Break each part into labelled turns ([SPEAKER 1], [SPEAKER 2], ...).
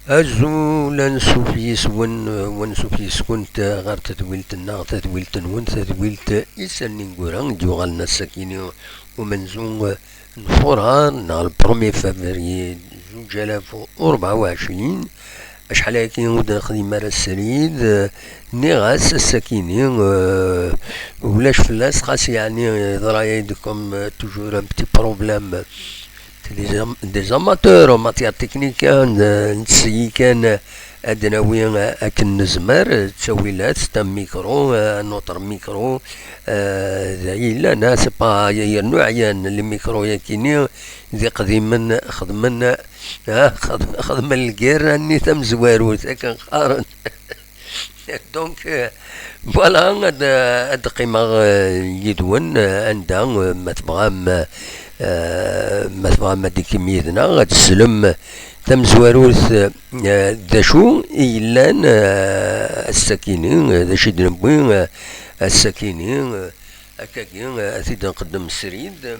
[SPEAKER 1] أزولا سوفيس ون سوفيس كنت غير تدويلت النار تدويلت نون تدويلت إسان نقولان ديوغالنا السكينة ومنزون نفورها نهار البرومي فبراير 2024. شحال هاكي ودنا خديم مرا السريد نيغاس السكينة ولاش فلاس خاص يعني ضرايدكم توجور ان بتي بروبلام des amateurs en matière technique نسيي كان أدناوي أكن نزمر تسويلات ستان ميكرو نوتر ميكرو زي لا ناس با نوعيان لي ميكرو ياكيني ذي قديما خدمنا خدم الكير راني تم زواروت هكا قارن دونك فوالا هاد قيمة يدون عندها ما تبغى ما تبغى ما ديك كميتنا غتسلم تم زواروث داشو إيلان السكيني داشي دنبوي السكيني هكاكي أثيد نقدم السريد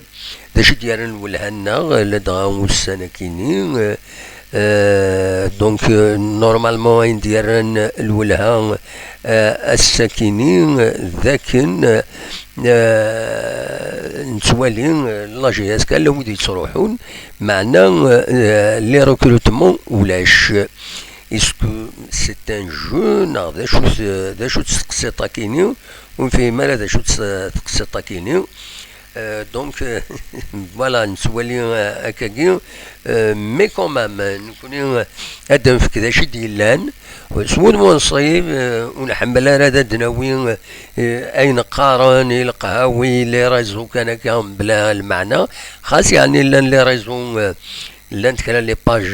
[SPEAKER 1] داشي ديالنا ولهنا لدغا السنكيني دونك نورمالمون وين ديالن الولها الساكنين ذاكن نتوالي لا جي اس كان لو ودي تروحون معنا لي ريكروتمون ولاش اسكو سي ان جو ناض شو تسقسي طاكيني وفي مالا ذا شو تسقسي طاكيني دونك فوالا نتولي هكاكي مي كومام نكوني هذا في كذا شي ديالان سود منصيب ونحمل هذا دناوي اين قارن القهاوي لي ريزو كان كان بلا المعنى خاص يعني لان لي ريزو لان كان لي باج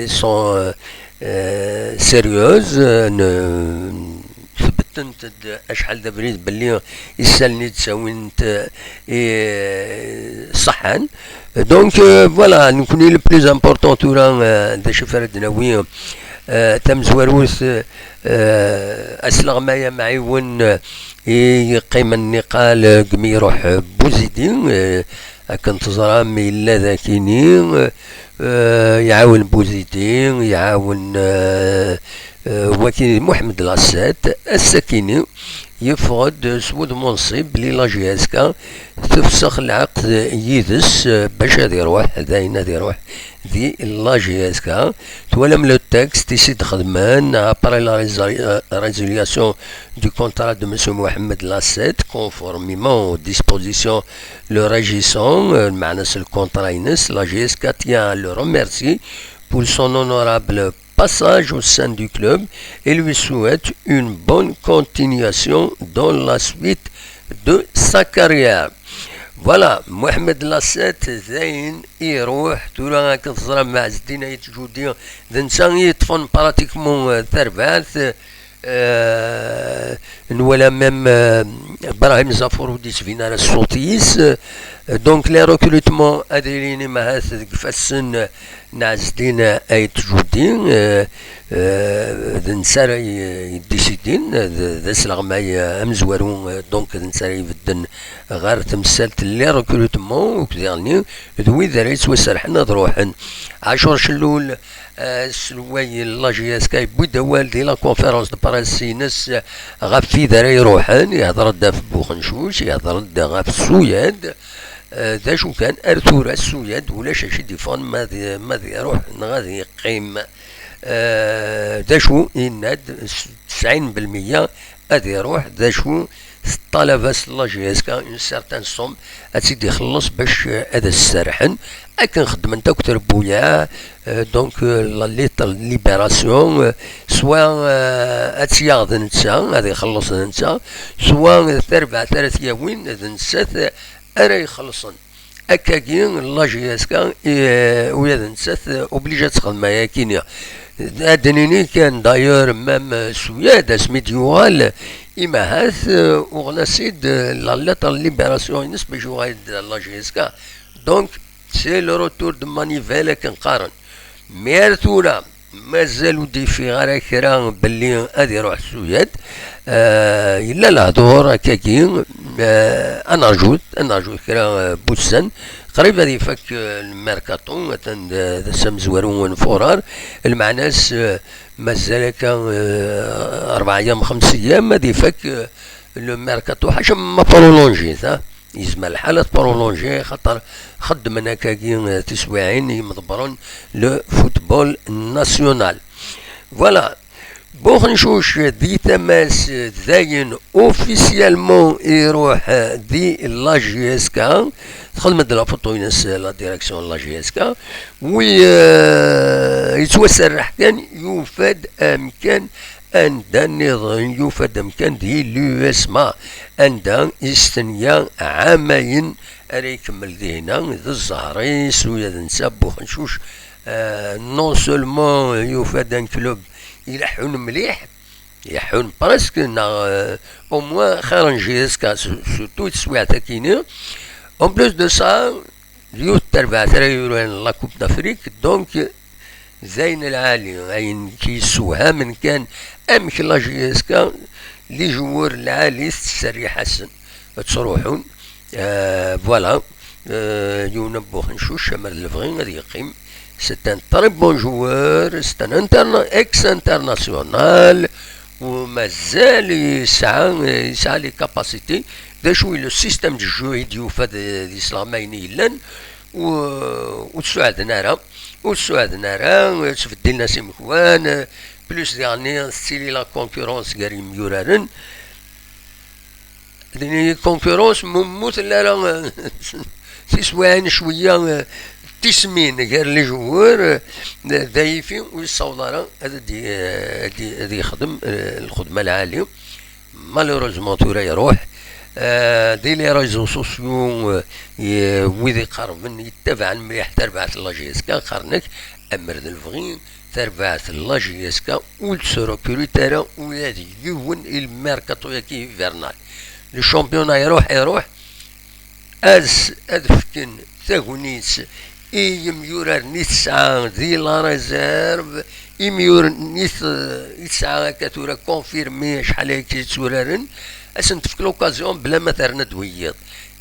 [SPEAKER 1] سون سيريوز ثبتت اشحال دا بريد بلي يسالني تساوينت صحان دونك فوالا نكوني لو بلوز امبورطون تورا دا شفر دناوي تم زواروث اسلغمايا معيون يقيم النقال قمي يروح بوزيدين كنت زرامي الا ذاكيني يعاون بوزيدين يعاون وكيل محمد العسات السكيني يفرض سود منصب لي لا جي اس كا تفسخ العقد يدس باش هادي يروح داين هادي يروح دي لا جي اس كا تولم لو تكست يسيد خدمان ابري لا ريزولياسيون دو كونترا دو مسيو محمد العسات كونفورميمون aux dispositions le régissant المعنى الكونترا ينس لا جي اس كا تيان لو remercie pour son honorable passage au sein du club et lui souhaite une bonne continuation dans la suite de sa carrière. Voilà, Mohamed Lasset زين يروح تورا كتصرا مع زدين يتجودين ذنسان يطفن براتيكمون ثربات ولا ميم ابراهيم زافور وديس فينا الصوتيس دونك لي ريكروتمون ادريني مع هذا فاسن نعزدين اي تجودين ذنسار يديسيدين ذا سلغماي امزوارون دونك ذنسار يبدن غير تمثلت لي ريكروتمون وكذا ذوي ذريت وسرحنا ضروحن عاشور شلول سلوي لا جي اس كاي بودا والدي لا كونفيرونس دو برانسينس غاف في ذرا يروحن يهضر دا في بوخنشوش يهضر دا غاف السوياد ذا شو كان ارثور السوياد ولا شي ديفون ماذا يروح غادي يقيم ذا شو يناد 90% غادي يروح ذا شو طلب لا جي اس كا اون سارتان سوم اسيدي يخلص باش هذا السرحن لكن خدمت اكثر بويا دونك لا ليبراسيون سوا اتياغ نتا هذا يخلص نتا سوا ثربع ثلاث يوين نسات ارا يخلصن هكاكين لا جي اس كا ويا نسات اوبليجات تخدم يا كينيا ادنيني كان دايور مام سوياد سميت يوال إما هاث وغناسيد لا ليبراسيون نسبة جوغايد لا جي اس كا دونك سي لو روتور دو مانيفيل كنقارن ميرتولا مازالو ديفي غير كرا بلي غادي يروح السوياد الا الهضور هكاكي انا رجوت كرا بوسان قريب هذه فك الميركاتو مثلا سمزورون فورار المعناس مازال كان 4 أيام 5 أيام هذه فك الميركاتو حاجه ما برولونجي يزمى الحالة برولونجي خاطر خدم انا كاكي تسويعين يمضبرون لو فوتبول ناسيونال فوالا. بوغ نشوش دي تماس داين اوفيسيالمون يروح دي لا جي اس كا تخدم لا فوتوينس لا ديريكسيون لا جي اس كا وي يتوسرح كان يفاد امكان عند نظام يفاد امكان دي لو اسما عند يستنيا عامين ريكمل دينا ذا الزهريس ويا نساب بوغ نشوش نون سولمون يفاد ان كلوب يلحون مليح يلحون برسك او موان خير جي اس كا سورتو تسويع تاكيني اون بلوس دو سا اليوت تربع 3 يورو لا كوب دافريك دونك زين العالي عين كيسوها من كان امك لا جي اس كا لي جوور العالي تسري حسن تروحون فوالا ينبوخ نشوش شمال الفغين غادي يقيم. C'est un très bon joueur, c'est un ex-international ومازال يسعى لي كاباسيتي دا شوي لو سيستيم دو جو يديو فهاد الاسلامين يلان وتساعدنا راه تفدي لنا سي مكوان بلوس يعني ستيلي لا كونكورونس كاري ميورارن كونكورونس موت لا راه سيسوان شويه تسمين غير لي جوار ضعيفين ويصاوب راه هذا يخدم الخدمه العاليه مالوروزمون تورا يروح دي لي ريزو سوسيو ويدي قرب يتبع مليح تربعت لا جي اس كا قرنك امر الفغين تربعت لا جي اس كا والسورو كوريتارا وهذه يون الميركاتو ياكي فيرنال لو شامبيون يروح ادفكن ثاغونيس يميور نيتسعى ذي لا ريزيرف يميور نيتسعى كاتورا كونفيرمي شحال هيك تورارن اسنت في لوكازيون بلا ما ترند وياض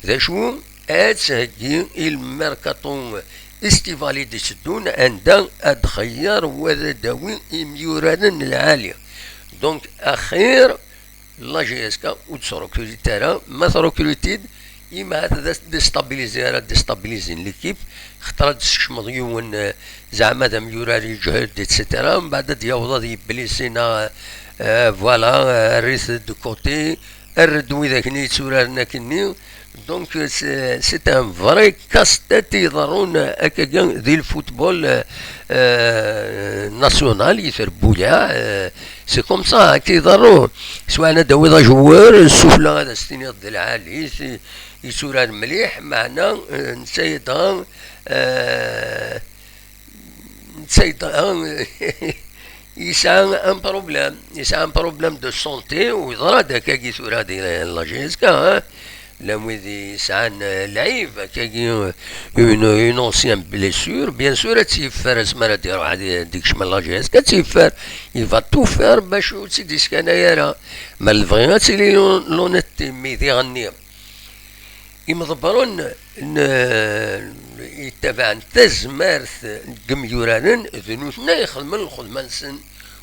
[SPEAKER 1] ذا شو اتسهجي الميركاتون استيفالي دي سدون عند ادخير وذا داوي يميوران العالية دونك اخير لا جي اس كا وتسروكلوتي ترى ما ثروكلوتيد إما ديستابيليزين ليكيب خطرات تشمض يون زعما دام يوراري يجهد اتسيتيرا من بعد دياوضا يبليسينا فوالا ريث دو كوتي الردوي ذاك ني تورارنا كني دونك سي ان فري كاستات يضرون هكاكا ذي الفوتبول ناسيونال يثربو لها سي كوم سا هاكا يضرون سواء انا داوي جوار السفلى هذا ستيني ضد العالي يسوران مليح معنا نسيطها يسعى ان بروبليم دو سونتي ويضرا داكا يسورا دي لا جيسكا لا مويدي يسعى لعيب كاكي اون اونسيان بليسور بيان سور تيفار اسمها يروح ديك شمال لا جيسكا تيفار يفا تو فار باش تسيدي سكانايا راه ما الفغيات سي لونيتي ميدي غنيه يمضبرون يتبع تزمارث كميورارن ذنوثنا يخدم الخدمة نسن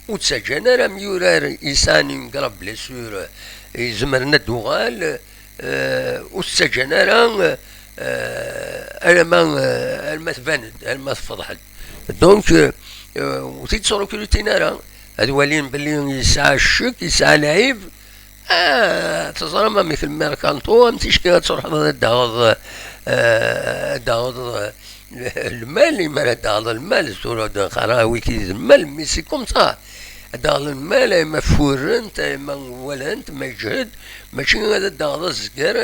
[SPEAKER 1] وتسجنا راه ميورار يساني مقرب بليسور يزمرنا دوغال وتسجنا راه الما تباند الما تفضحت دونك وتيتصورو كلوتينا راه هادو والين بلي يسعى الشك يسعى لعيب تزرم مثل ميركانتو تيشكي تروح داغض المال ما داغض المال سورة خراوي كي المال مي سي كوم سا داغض المال ما فورنت ما ولنت ما جهد ماشي هذا داغض الزكار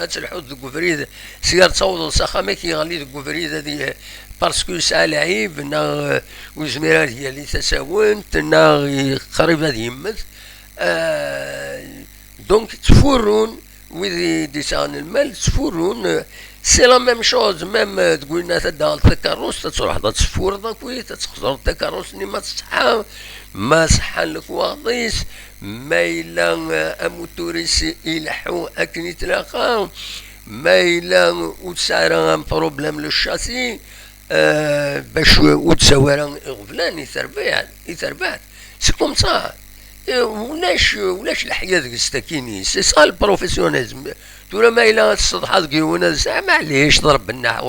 [SPEAKER 1] تلحو ذوك فريد سيار تصوض السخامة كي يغلي ذوك فريد هذه باسكو سا لعيب نا وزميرات هي اللي تساونت نا قريب هذه يمت دونك تفورون ويدي ديسان المال تسفورون سي لا ميم شوز. ميم تقول لنا تدها التكروس تروح تسفور ضاكوي تخسر التكروس ني ما تصحى ما صحى لك واضيس ما إلا أموتوريس يلحو أكن يتلاقاو ما إلا وتسعر ان بروبليم للشاسي باش وتساور غفلان يتربع سي كوم سا. ولاش الحياة ذيك السكيني سي سا البروفيسيونيزم. تورا ما إلا تصدحات كيونا معليش ضرب النح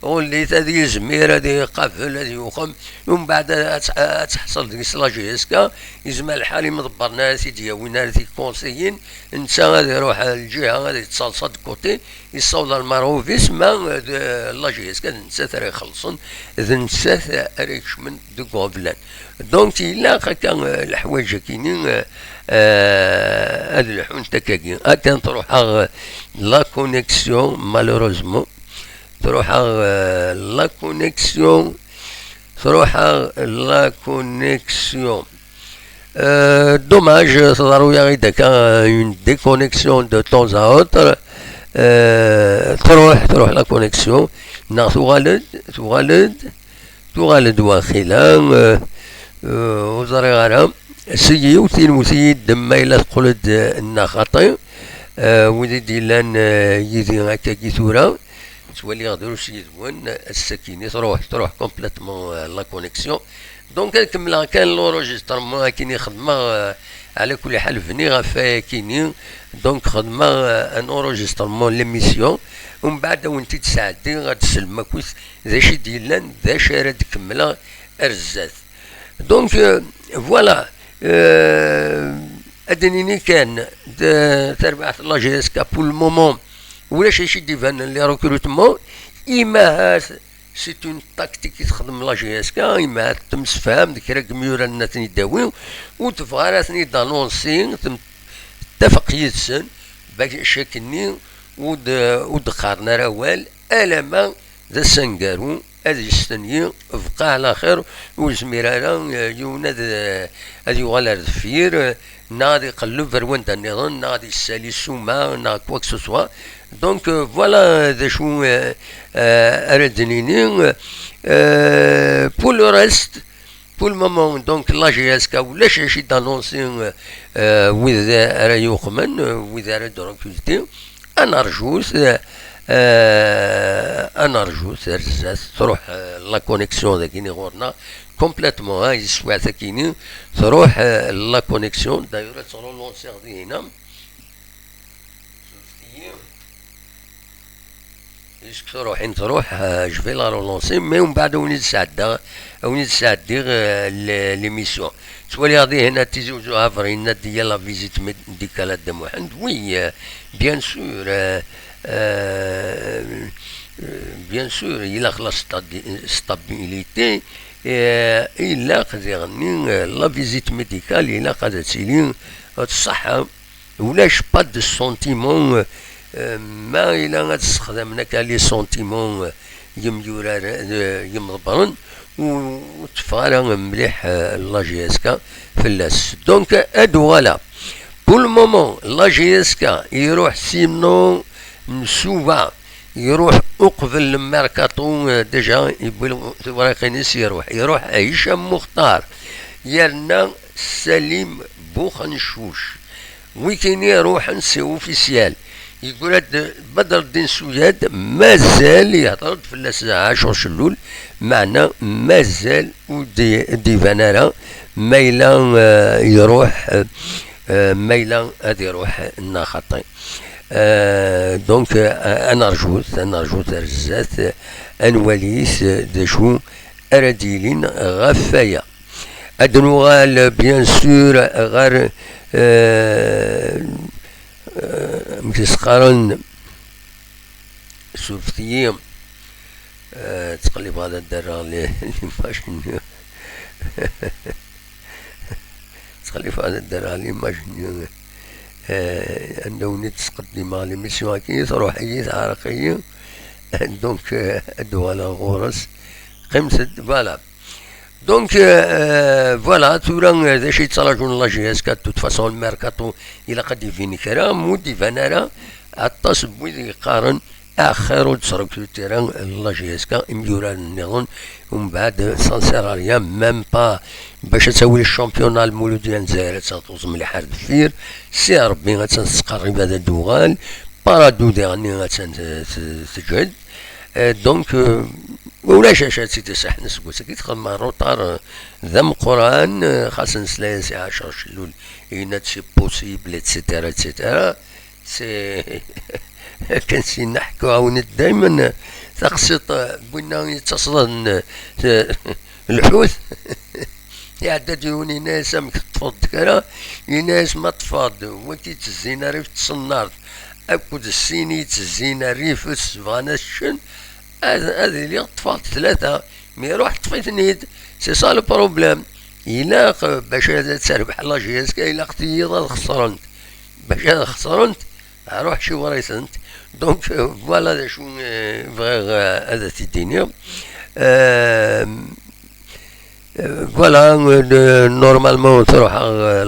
[SPEAKER 1] وليت هذه زمير هذه قفل هذه وخم ومن بعد تحصل ديك لاجيسكا يزمع الحالي مدبرنا سيدي وين في كونسيين انت غادي يروح الجهه غادي تصلصد كوتي يصول الماروفيس ما لاجيسكا نسات راه يخلصن اذا نسات ريكش من دو غوفلان. دونك الا هكا الحوايج كاينين هاد الحون تكاكين هكا تروح لا كونيكسيون مالوروزمون تروح لا كونيكسيون دوماج تضرو يا غير داك اون ديكونيكسيون دو طون ا اوتر تروح لا كونيكسيون نا تغالد واخيلا وزري غرام سيي وسيد دما إلا تقولد إنا خاطي ودي ديلان يدي هكا كي ثورا تولي غادي يدون السكينة تروح كومبليتمون لا كونيكسيون. دونك نكمل كان لوروجيسترمون كاين خدمة على كل حال فني غافا كاينين دونك خدمة ان اورجيسترمون ليميسيون ومن بعد وانت تساعدي غتسلمك ذا شي ديلان ذا شي راه تكملها ارزات. دونك فوالا ادنيني كان تربعت لا جي اس كا بول مومون ولا شي ديفان لي ريكروتمون اما سي اون تاكتيك تخدم لا جي اس كا اما تمس فهم ديك راك ميورا الناس يداويو وتبغى راسني دانونسي تتفق يتسن باش شاكني ودقارنا روال الما ذا سنقارو هذه السنية بقى على خير وزميرانا يوناد هذه يغال دفير نادي قلب فروان النظام نادي السالي سوما نا كواك سوسوا. دونك فوالا ذا شو اردنيني بول لو ريست بول مومون. دونك لا جي اس كا ولا شي دانونسي وذا راه يخمن وذا راه دروكولتي انا رجوس انا رجو سرزات تروح لا كونيكسيون ذاك اللي غورنا كومبليتمون هاي السوايع كاينين تروح لا كونيكسيون دايره ترولونسي هنا تروح جو لا رولونسي مي ومن بعد وني تساعدي ليميسيون تولي غادي هنا تيزوجو افرين ديال لا فيزيت ميديكال د محمد وي بيان سور بيان سور إلا خلاص ستابيليتي إلا قد يغني لا فيزيت ميديكال إلا قد تسيلي الصحة ولاش با دو سونتيمون ما إلا غتستخدم هناك لي سونتيمون يمضبرن وتفغالا مليح لا جي اس كا فلاس. دونك هادو غالا بول مومون لا جي اس كا يروح سيمنو نسوبا يروح اقبل الميركاتو ديجا ورقينيس يروح هشام مختار يرنا سليم بوخنشوش ويكين يروح نسي اوفيسيال يقول بدر الدين سوياد مازال يهضر في الساعة 10 شلول معنا مازال وديفانارا مايلا يروح مايلا غادي يروح الناخطي. دونك انا رجوت رزات انواليس دشو ارديلين غفايا ادنوغال بيان سور غير متسقارن سوفتيم تقلب هذا الدرا لي ماشين تقلب هذا الدرا لي ماشين انه نتقدم على ميسيون كي تروح هي عرقيه دونك ادو على غورس قمت فوالا. دونك فوالا تورا ذا شي تراجعون لا جي اس كا توت فاسون الميركاتو الى قد يفيني كرا مودي فانارا عطاس بويد يقارن اخر تسرق تيران لا جي اس كا اميورا النظام ومن بعد سانسير ريان ميم با باش تسوي الشامبيون المولود ديال الجزائر تنطوز مليح دفير سي ربي غتنسقرب هذا الدوغال بارادو ديالني غتنتجد دونك ولاش اش سيدي صح نسقوس كي تخدم روطار ذم قران خاص نسلا سي 10 شلول اين سي بوسيبل اتسيتيرا اتسيتيرا سي كنسي نحكو عاون دائما تقسط بنا يتصل الحوت يعدد يوني ناس امك تفض كرا ناس ما تفاض وكي تزينا ريف تصنار اكود السيني تزينا ريف سفانشن هذه اللي طفات ثلاثة مي روح طفيت نيد سي سا لو بروبليم إلا باش تربح لا جي اس كا إلا اختي خسرنت باش خسرنت روح شي وريثنت دونك فوالا شو بغيغ هذا تيديني فوالا نورمالمون تروح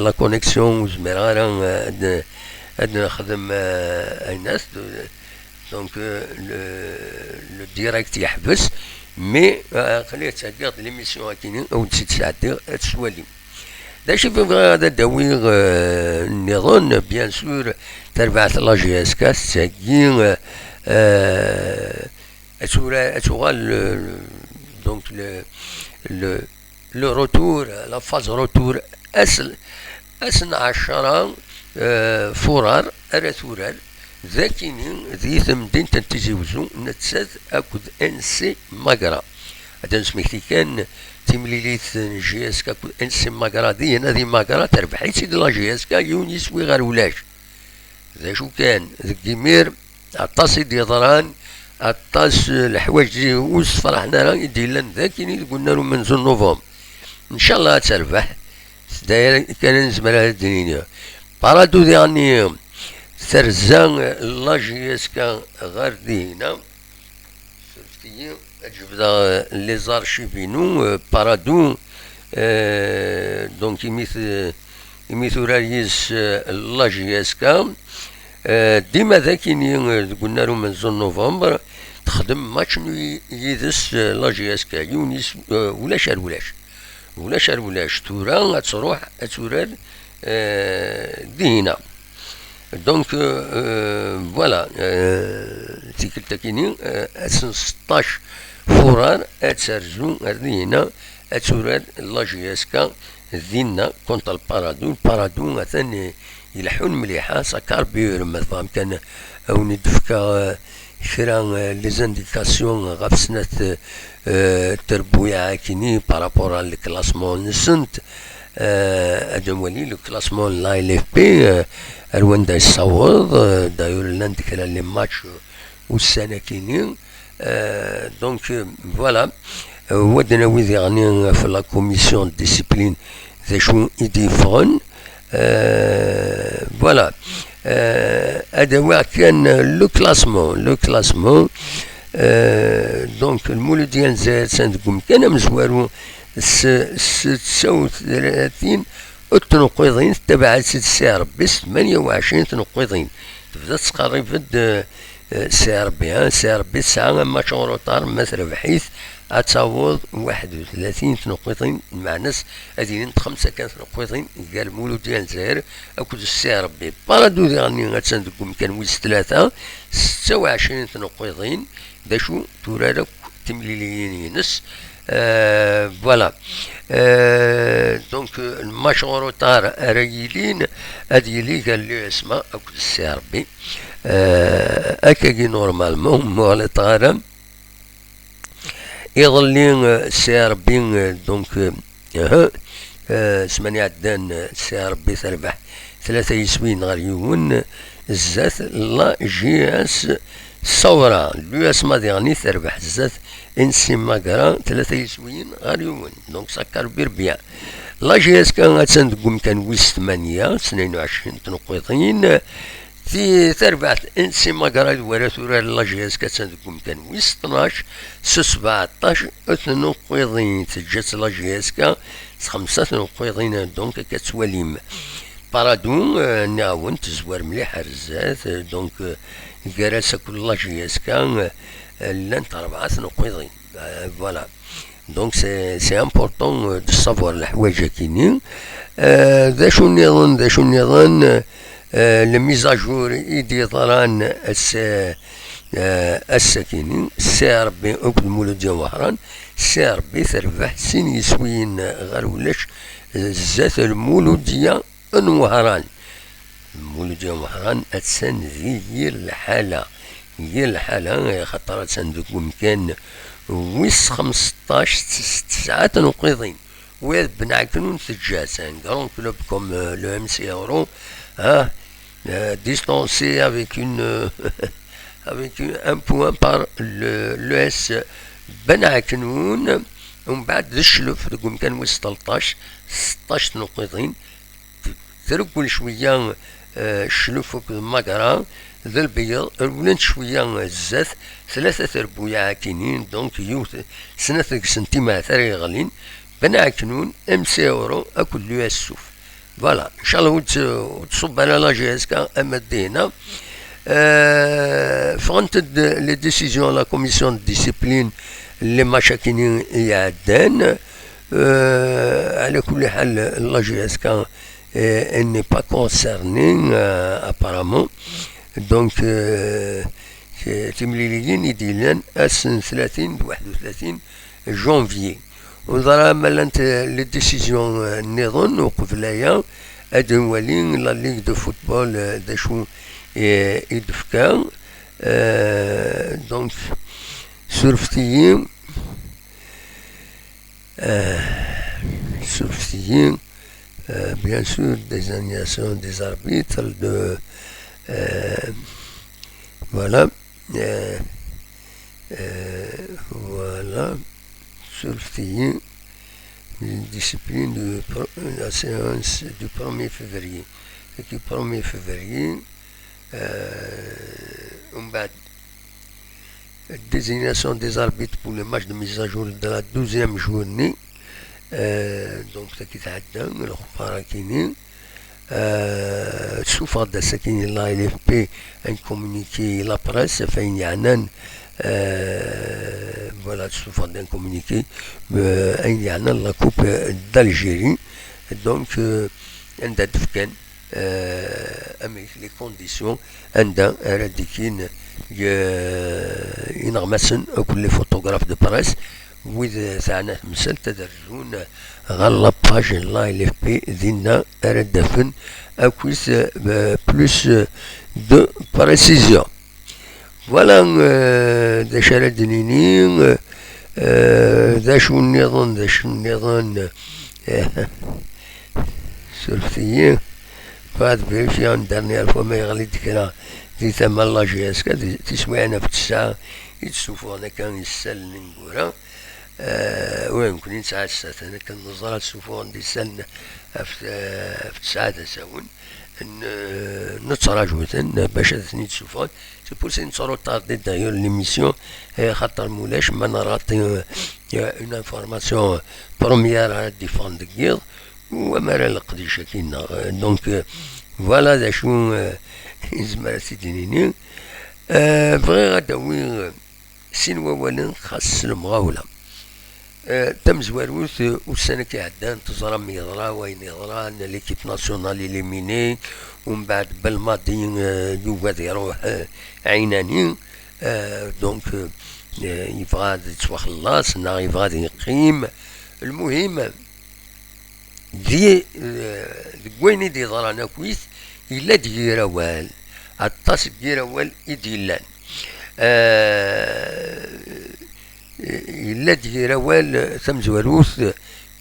[SPEAKER 1] لا كونيكسيون وزمير غير هاد نخدم الناس دونك لو ديريكت يحبس مي خليه تسقط ليميسيون كاينين او تسعدي تسوالي داكشي فين هذا داوي النظام بيان سور تربعت لا جي اس كا تساكين اتوغال دونك لو روتور لا فاز روتور اسن 10 فرار ارثورال ذاكيني ذي ثمدين تنتزيوزو نتساد اكود ان سي ماغرا هذا نسميكتي كان تيمليليت جي اس كا اكود ان سي ماغرا دي هذه ماغرا تربحي سيد لا جي اس كا يونيس وي غير ولاش ذا شو كان ذاك كيمير عطاس يضران عطاس الحوايج دي وس فرحنا راه يدير لنا ذاكيني قلنا له من زون نوفمبر ان شاء الله تربح داير كان نزمر هذه الدنيا بارادو ديالني سرزان لا جي اس كا غير دينا شفتي جبدا لي زارشيفينو بارادو دونك يميث رئيس لا جي اس كا ديما ذاكيني قلنا له من زون نوفمبر تخدم ماتش يدس لا جي اس كا يونيس ولاش تورا تروح توراد دينا دونك فوالا تيكلتا كيني 16 فرار اتسرزو هنا اتوراد لا جي اس كا دينا كونت البارادو مثلا يلحون مليحه سكاربيور مثلا كان او ندفكا كرا لي زانديكاسيون غاف سنة التربوية كيني بارابور الكلاسمون نسنت ادمولي لو كلاسمون لا ال اف بي رواندا يصوض داير لنا كرا لي ماتش والسنة كيني دونك فوالا ودنا ويدي غني في لا كوميسيون ديسيبلين ذا شو يديفون فوالا هذا كان لو كلاسمون دونك المولود ديال الجزائر سندكم كان مزوارو 36 تنقيضين تبع سي ربي 28 تنقيضين تبدا تقرب سي ربي ساعة ماتش روطار مثلا بحيث اتعوض 31 تنقيطين مع ناس هذين 5 كانت تنقيطين قال مولود ديال الجزائر اكود السي ربي بارادو ديالني غتسندكم كان ويز 3 26 تنقيطين داشو تورا تمليليين ينس فوالا دونك الماتش روطار رايلين هادي اللي قال لي اسمها اكود السي ربي اكاكي نورمالمون مغلي طارم يظلين سي ربي دونك سماني عدان سي ربي تربح 3 يسوين غير يون الزات لا جي اس صورة لو اسما ديالني تربح الزات انسي ماكرا 3 يسوين غير يون دونك سكر بربيع لا جي اس كان غاتسندكم كان ويس 8 22 تنقيطين في تربعت انسي مقرد ولا ثورة لاجياس كاتسان دكم كان ويس 12 17 اثنو قيضين تجات لاجياسكا 5 قيضين دونك كتوليم بارادون نعاون تزوار مليح رزات دونك كراسة كل لاجياسكا لان 4 نقيضين فوالا دونك سي امبورطون دو سافوار الحوايج كاينين ذا شو النظام الميزاجور يدي ضران الساكنين سي ربي اكد مولود ديال وهران سي ربي تربح سين يسوين غير ولاش زات المولودية وهران المولودية وهران اتسان هي الحالة خاطر اتسان دوك مكان ويس 15 9 نقيضين ويا بنعكنون تجاسان grand club comme le MC Euro distancé avec un point par l'ES بنعكنون ومن بعد الشلف تقوم كان ويس 13 16 نقيضين تركوا شوية الشلف المقرا ذا البيض ولان شوية الزات 3 ربويا كاينين دونك يوث سنة سنتيمتر يغلين بنعكنون ام سي اورو اكل لو السوف فوالا ان شاء الله تصب على لا جي اس كا اما دينا فغنت لي ديسيزيون لا كوميسيون ديسيبلين اللي مشاكلين يعدان على كل حال لا جي اس كا اني با كونسيرني ابارامون دونك تمليليين يديلان اسن 30 31 جونفيي وضرا مالانت لي ديسيزيون النظام وقفلايا ادن ولين لا ليغ دو فوتبول دا شو يدفكا دونك سورفتيين bien sûr des annulations des arbitres voilà voilà surveiller une discipline de la séance du 1er février. Et du 1er février, désignation des arbitres pour le match de mise à jour de la 12e journée. Donc, ce qui t'attend, le Farakini. Sous de ce qui est là, LFP, un communiqué, la presse, fait une yanan. Voilà, sous d'un communiqué, la Coupe d'Algérie. Donc, avec les conditions, les photographes de presse. وإذا ثعنا مثل تدرجون غالا باج لا إل إف بي دينا أردفن أكويس بلوس دو بريسيزيون فوالا دا شارع دنينين دا شو النظام سلفتيين فهاد بيفيان دارني ألفا ما يغلي ديكنا دي ثما لا جي اسكا تسمعنا في الساعة يتسوفو أنا كان يسال نقورا وين كنين ساعة أنا كان نظرات سوفو عندي سالنا في ساعة ساون نتراجعو باش ثني تسوفون سي بور سي نصرو طاردي دايور ليميسيون خاطر مولاش ما نراتي اون انفورماسيون بروميير على ديفون دكيض وما راه القديشه كاينه دونك فوالا دا شو زمرا سيدينيني بغي غداوي سين اولا خاص المغاوله تم زواروث والسنه كيعدان تزرى ميضرا وين يضرى ان ليكيب ناسيونال اليميني ومن بعد بالماضي يوفاد يروح عيناني دونك يبغى يتوخلص نا يبغى يقيم المهم دي وين يدي ضرانا كويس الا ديراوال الطاس ديراوال يديلان إلا ديراوال ثم زواروث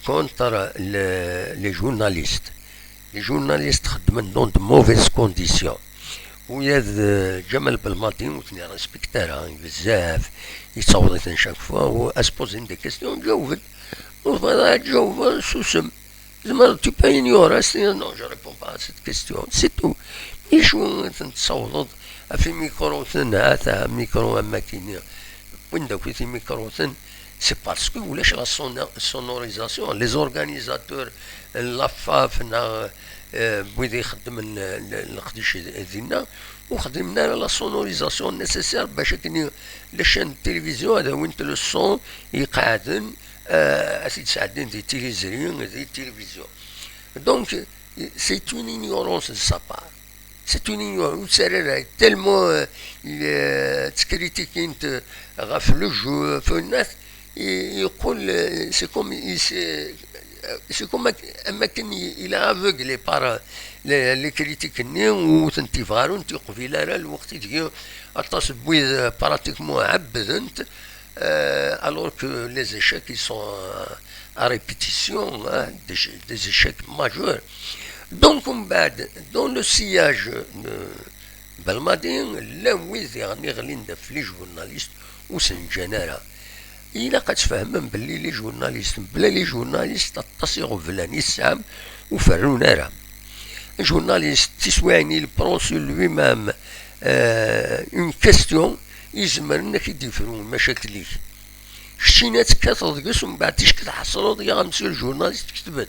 [SPEAKER 1] كونتر لي جورناليست خدمن دون دو موفيز كونديسيون ويا جمال بالماضي وثني ريسبكتارها بزاف يتصور شاك فوا و اسبوزين دي كيستيون جاوبت وفضل جاوب سوسم زعما tu peux ignorer non je réponds pas à cette question c'est tout يشو تصوض في ميكرو هذا ميكرو أماكن وين داك في ميكرو سي باسكو ولاش لا سونوريزاسيون لي زورغانيزاتور لافاف بويدي يخدم القديش ديالنا وخدمنا لا سونوريزاسيون نيسيسير باش كني لاشان التلفزيون هذا وين لو سون يقعدن اسيد سعدين دي تيليزريون دي تلفزيون دونك سي اون ignorance de sa part. C'est une ignorance tellement تكريتيكين غاف لو جو في الناس يقول سي كوم اما كان الى افوغلي بار لي كريتيك ني وتنتيفارو انت قبيله راه الوقت تجي اتصل بوي براتيكمون عبدنت alors que les échecs ils sont à répétition, hein, des échecs majeurs. Donc on بعد dans le sillage بالماضي لا ويز يعني غلين في لي جورناليست وسنجنارا إلا قد تفهمن بلي لي جورناليست بلا لي جورناليست تصيغ فلاني السام وفرونا راه جورناليست تسواني البرون سور لوي مام اون كاستيون يزمر انك يديفرون المشاكل ليك شتينات كتضقس ومن بعد تيش كتحصلو يا مسيو الجورناليست كتبت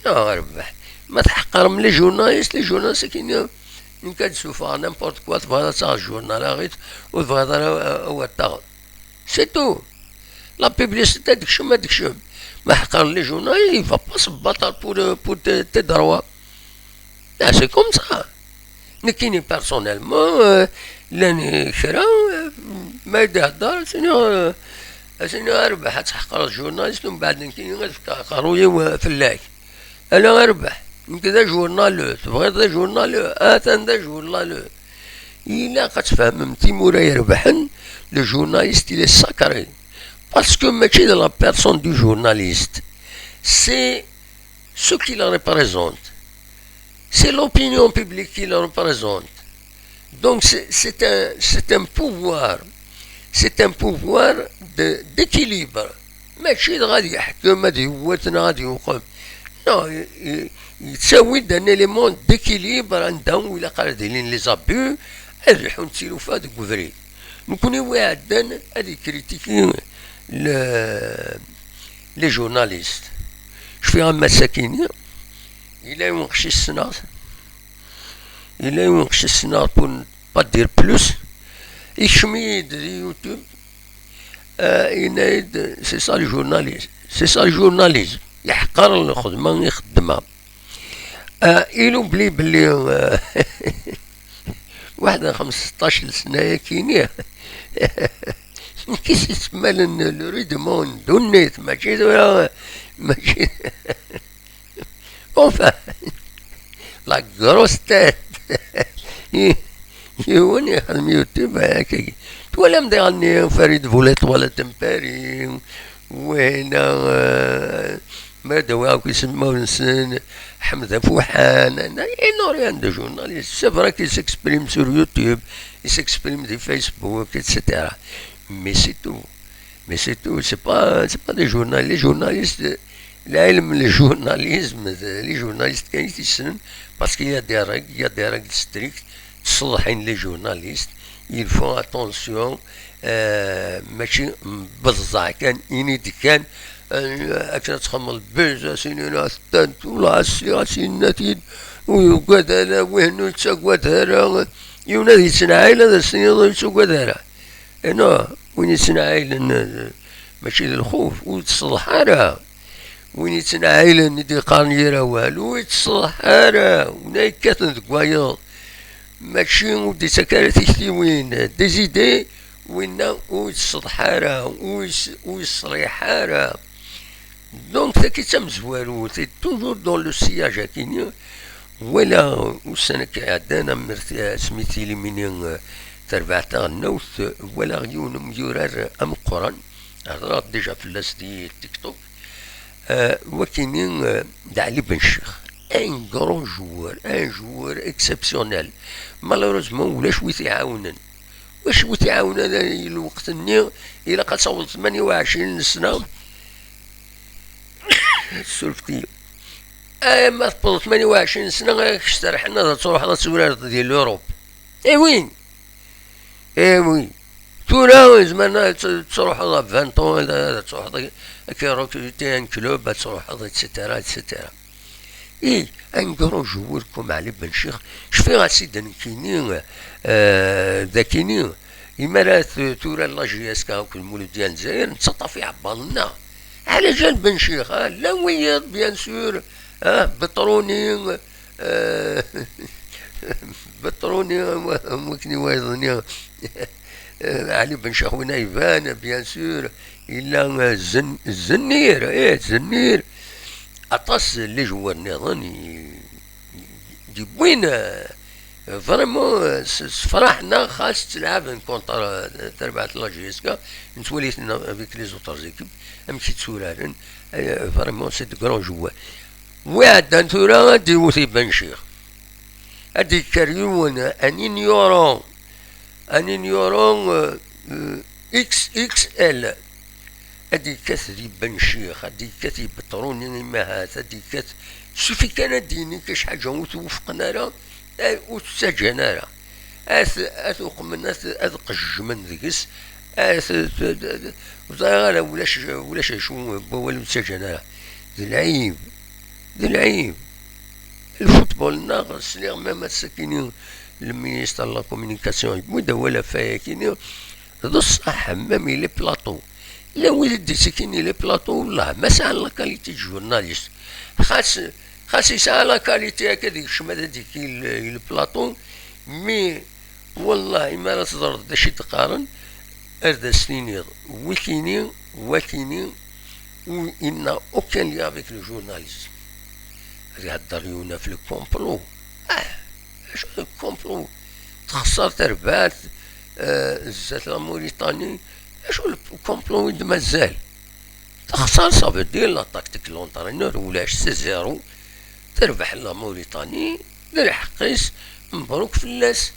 [SPEAKER 1] يا ربح ما تحقر من لي جورناليست كاين كتشوفها نيمبورت كوا تبغى تاع الجورنال غير وتبغى هو تاخذ سي تو لا بيبليسيتي داكشي ما حقر لي جورنال يفا با سباطال بور تي دروا لا سي كوم سا كاينين بيرسونيلمون لاني كرا ما يدهدر سينو اربح تحقر الجورناليست ومن بعد كاين قرويه فلاك انا اربح يمكن ذا جورنال تبغي ذا جورنال ذا جورنال إلا كتفهمتي موراي يربحن لو جورناليست إلي ساكري باسكو ماشي لا بيرسون دو جورناليست سي سو كي لا ريبريزونت سي لوبينيون بوبليك كي لا ريبريزونت دونك سي ان بوفوار سي ان بوفوار ديكيليبر ماشي غادي يحكم غادي يوتنا غادي يوقف نو يتساوي دان اليمون ديكيليبر عندهم ولا قال دايرين لي زابو يريحو نتيلو في هذاك الفري نكوني واعدان هادي كريتيكي لي جورناليست شفيها مساكين إلا ينقش السنة بور با دير بلوس يشميد يوتيوب ينايد سي سا الجورناليزم يحقر الخدمة يخدمها إلو بلي واحد 15 سنة كاينين كيس يسمى لو ريدمون دونيت ماشي اونفا لا غروس تيت يوني يخدم يوتيوب هكاكي ولا مديرني فريد فوليت ولا تمباري وين ما دواو كيسماو نسن حمزة فوحان إنه ريان دو جورناليست سي فري كي سيكسبريم سور يوتيوب يسيكسبريم دي فيسبوك اتسيتيرا مي سي تو سي با دي جورنال لي جورناليست العلم لي جورناليزم لي جورناليست كاين تيسن باسكو يا دي راغل ستريكت تصلحين لي جورناليست il faut attention ماشي بزاع كان إنيد كان أكثر تخمل بيزا سنين أستنت ولا سنتين وكذا وهنو تساقواتها يونادي سنعايل هذا السنين يساقواتها هنا وين يسنعايل ماشي للخوف وتصلحها وين يتنعايل ندي قانيرا والو يتصلحها وناي كاتن دكوايض ماشي ودي سكارتي وين دي زيدي وين ويتصلحها ويصريحها دونك تاكي تمزوالو سي توجور دون لو سياج هاكيني ولا وسنة عدانا مرتي سميتي لي منين تربعتا النوث ولا غيون ميورار ام قران هضرات ديجا في اللاس دي تيك توك وكاينين دعلي بن شيخ ان كرون جوار ان جوار اكسبسيونيل مالوروزمون ولاش وي تيعاونن واش وي تيعاونن الوقت الني الى قد صوت 28 سنه سولفتي ما تبوظ 28 سنة كشترح لنا تروح هذا تسولار ديال الأوروب. وين وين تورا زعما تروح هذا 20 طون تروح هذا كيروكروتي ان كلوب تروح هذا اتسيتيرا اتسيتيرا. انقرو جووركم علي بن شيخ شفي غاسيدي كيني ذاكيني إمارات تورا لاجياس كاوك المولود ديال الجزائر نتسطى في عبالنا على جال بن شيخ لا ويض بيان سور بطروني بطروني ممكن ويضني علي بن شيخ ونايفان بيان سور إلا الزنير الزنير أطاس اللي جوا النظام يجيبوين فريمون فرحنا خاص تلعب كونتر تربعة لاجيسكا نتوليت افيك لي زوتر زيكيب امشي تسولارن فريمون سي دو كرون جوا وعدا نتورا ديوثي بن شيخ هادي كاريون انين يورون اكس اكس ال هادي كاثري بن شيخ هادي كاتي بطروني ماهات هادي كات شوفي كان ديني كاش حاجه وتوفقنا راه وتسجنا راه اثوق من الناس اذقج من ذكس وزاغا ولاش شو والو تسجنا راه ذي العيب الفوتبول ناقص لي ما ساكنين المينيستر لا كومونيكاسيون مداوله فيها كيني ضص حمامي لي بلاطو لا ولد ساكنين لي بلاطو والله ما ساعة لا كاليتي جورناليست خاص يسعى لا كاليتي هكا الشمال هذيك البلاطو مي والله ما لا تضر دا شي تقارن هذا سنين وكيني وإن أوكان لي افيك لو جورناليزم يهضريونا في الكومبلو شو الكومبلو تخسر تربات زات لا موريتاني شو الكومبلو وين مازال تخسر صافي دير لا تاكتيك لونترينور ولاش سي زيرو تربح لا موريتاني دير حقيس مبروك فلاس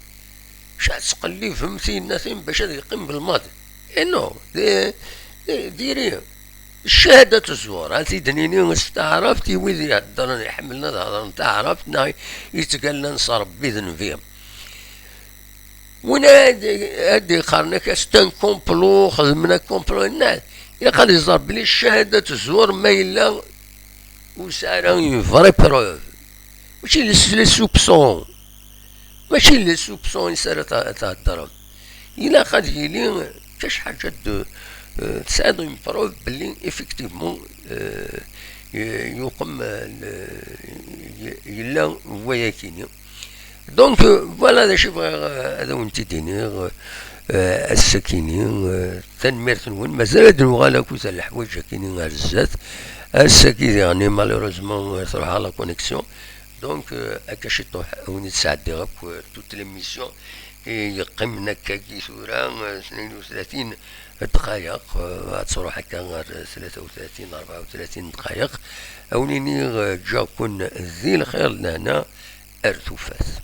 [SPEAKER 1] شحال تقلي فهمتي الناس باش هذا يقيم بالماضي نو ديري الشهادة الزور هاتي دنيني استعرفتي ويدي يهدرن يحملنا الهضر نتاع عرفتنا يتقال نصر بإذن فيهم وين هادي قارنا كاستان كومبلو خدمنا كومبلو الناس يقدر يزار بلي الشهادة الزور ما إلا وسارا اون فري بروف ماشي لي سوبسون ماشي لي سوبسون يسارا تهدرهم إلا قد يلي كاش حاجة تساعد اون بروف بلي إفيكتيفمون يقم إلا هو ياكيني دونك فوالا هذا شي هذا وانت ديني السكيني تنميرت وين مازال هاد الوغالا كوتا الحوايج كاينين على الزات السكين يعني مالوروزمون تروح على كونيكسيون دونك هكا شي طوح وين تساعد غاك توت ليميسيون يقيمنا كاكي سورة 32 دقائق تروح هكا 33 34 دقائق أوليني جاكون ذي الخير لهنا ارتفاث.